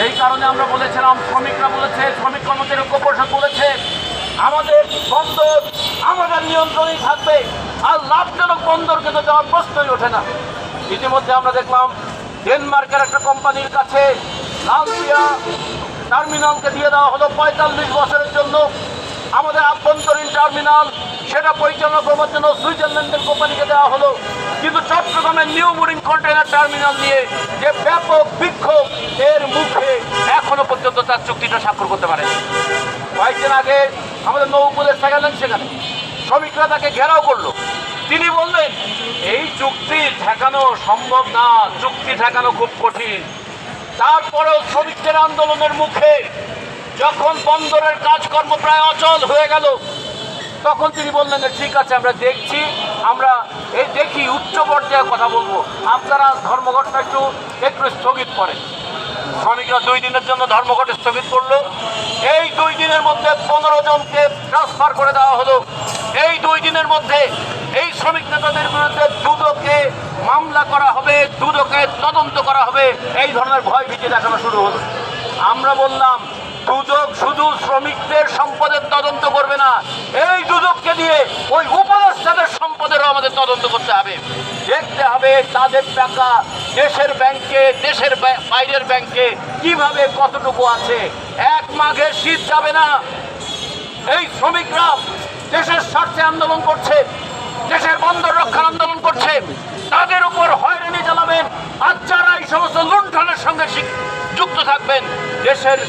এই কারণে আমরা বলেছিলাম, শ্রমিকরা বলেছে, শ্রমিক কর্মচারী ঐক্য পরিষদ বলেছে, আমাদের বন্দর আমাদের নিয়ন্ত্রণেই থাকবে, আর লাভজনক বন্দর কিন্তু যাওয়ার প্রশ্নই ওঠে না। ইতিমধ্যে আমরা দেখলাম ডেনমার্কের একটা কোম্পানির কাছে লালদিয়া টার্মিনালকে দিয়ে দেওয়া হলো 45 বছরের জন্য। আমাদের আভ্যন্তরীণ টার্মিনাল সেটা পরিচালনা করবার জন্য সুইজারল্যান্ডের কোম্পানিকে দেওয়া হলো। কিন্তু চট্টগ্রামের নিউ মুরিং কন্টেইনার টার্মিনাল নিয়ে যে ব্যাপক বিক্ষোভ, এর মুখে এখনো পর্যন্ত তার চুক্তিটা স্বাক্ষর করতে পারে। কয়েকদিন আগে আমাদের নৌ উপদেষ্টা গেলেন, সেখানে শ্রমিকরা তাকে ঘেরাও করলো। তিনি বললেন, এই চুক্তি ঠেকানো সম্ভব না, চুক্তি ঠেকানো খুব কঠিন। তারপরেও শ্রমিকদের আন্দোলনের মুখে যখন বন্দরের কাজকর্ম প্রায় অচল হয়ে গেল, তখন তিনি বললেন, ঠিক আছে আমরা দেখছি, আমরা এই দেখি উচ্চ পর্যায়ে কথা বলবো, আপনারা ধর্মঘটটা একটু স্থগিত করেন। শ্রমিকরা 2 দিনের জন্য ধর্মঘট স্থগিত করলো। এই 2 দিনের মধ্যে 15 জনকে ট্রান্সফার করে দেওয়া হলো। এই 2 দিনের মধ্যে এই শ্রমিক নেতাদের বিরুদ্ধে দুদকে মামলা করা হবে, দুদকে তদন্ত করা হবে, এই ধরনের ভয় ভীতি দেখানো শুরু হলো। আমরা বললাম, দুদক শুধু শ্রমিকদের সম্পদের তদন্ত করবে না, এই দুদককে দিয়ে ওই উপদেষ্টাদের সম্পদেরও আমাদের তদন্ত করতে হবে। দেখতে হবে তাদের টাকা দেশের ব্যাংকে, দেশের বাইরের ব্যাংকে কিভাবে কতটুকু আছে। 1 মাঘে শীত যাবে না। এই শ্রমিকরা দেশের স্বার্থে আন্দোলন করছে, দেশের বন্দর রক্ষার আন্দোলন করছে, তাদের উপর হয়রানি চালাবেন। আর যারা এই সমস্ত লুণ্ঠনের সঙ্গে যুক্ত থাকবেন, দেশের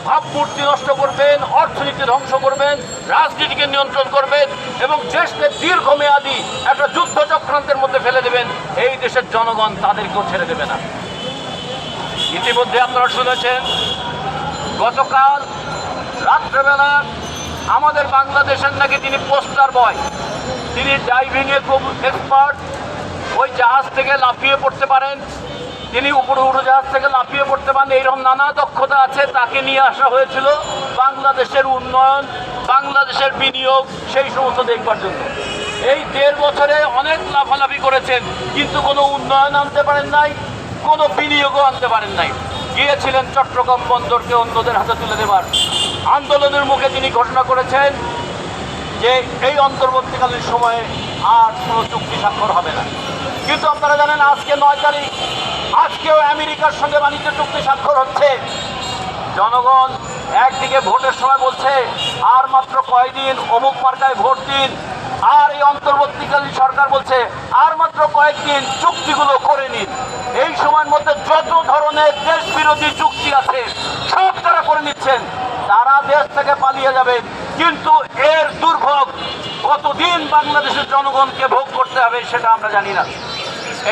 ভাবমূর্তি নষ্ট করবেন, অর্থনীতি ধ্বংস করবেন, রাজনীতিকে নিয়ন্ত্রণ করবেন এবং দেশকে দীর্ঘমেয়াদী একটা যুদ্ধ চক্রান্তের মধ্যে ফেলে দেবেন, এই দেশের জনগণ তাদেরকেও ছেড়ে দেবে না। ইতিমধ্যে আপনারা শুনেছেন, গতকাল রাত্রেবেলা আমাদের বাংলাদেশের নাকি তিনি পোস্টার বয়, তিনি ডাইভিংয়ে খুব এক্সপার্ট, ওই জাহাজ থেকে লাফিয়ে পড়তে পারেন, তিনি উপরে উড়োজাহাজ থেকে লাফিয়ে পড়তে পারেন, এইরকম নানা দক্ষতা আছে। তাকে নিয়ে আসা হয়েছিল বাংলাদেশের উন্নয়ন, বাংলাদেশের বিনিয়োগ, সেই সমস্ত দেখবার জন্য। এই 1.5 বছরে অনেক লাফালাফি করেছেন, কিন্তু কোনো উন্নয়ন আনতে পারেন নাই, কোনো বিনিয়োগও আনতে পারেন নাই। গিয়েছিলেন চট্টগ্রাম বন্দরকে অন্যদের হাতে তুলে দেবার। আন্দোলনের মুখে তিনি ঘোষণা করেছেন যে এই অন্তর্বর্তীকালীন সময়ে আর কোনো চুক্তি স্বাক্ষর হবে না। কিন্তু আপনারা জানেন, আজকে 9 তারিখ, আজকেও আমেরিকার সঙ্গে বাণিজ্য চুক্তি স্বাক্ষর হচ্ছে। জনগণ একদিকে ভোটের সময় বলছে আর মাত্র কয়েকদিন অমুক মার্কায় ভোট দিন, আর এই অন্তর্বর্তীকালীন সরকার বলছে আর মাত্র কয়েকদিন, চুক্তিগুলো করে নিন। এই সময়ের মধ্যে যত ধরনের দেশ বিরোধী চুক্তি আছে সব তারা করে নিচ্ছেন। তারা দেশ থেকে পালিয়ে যাবেন, কিন্তু এর দুর্ভোগ কতদিন বাংলাদেশের জনগণকে ভোগ করতে হবে সেটা আমরা জানি না।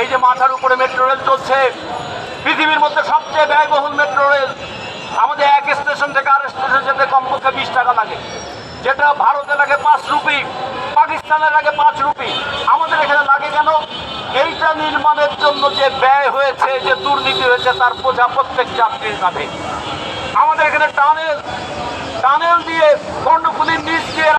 এই যে মাথার উপরে মেট্রো রেল চলছে, পৃথিবীর মধ্যে সবচেয়ে ব্যয়বহুল মেট্রো রেল। আমাদের এক স্টেশন থেকে আর স্টেশন যেতে কমপক্ষে 20 টাকা লাগে, যেটা ভারতে লাগে 5 রুপি, পাকিস্তানে লাগে 5 রুপি। আমাদের এখানে লাগে কেন? এইটা নির্মাণের জন্য যে ব্যয় হয়েছে, যে দুর্নীতি হয়েছে, তার বোঝা প্রত্যেক যাত্রীর কাঁধে। আমাদের এখানে টানেল দিয়ে কর্ণফুলীর নিচ দিয়ে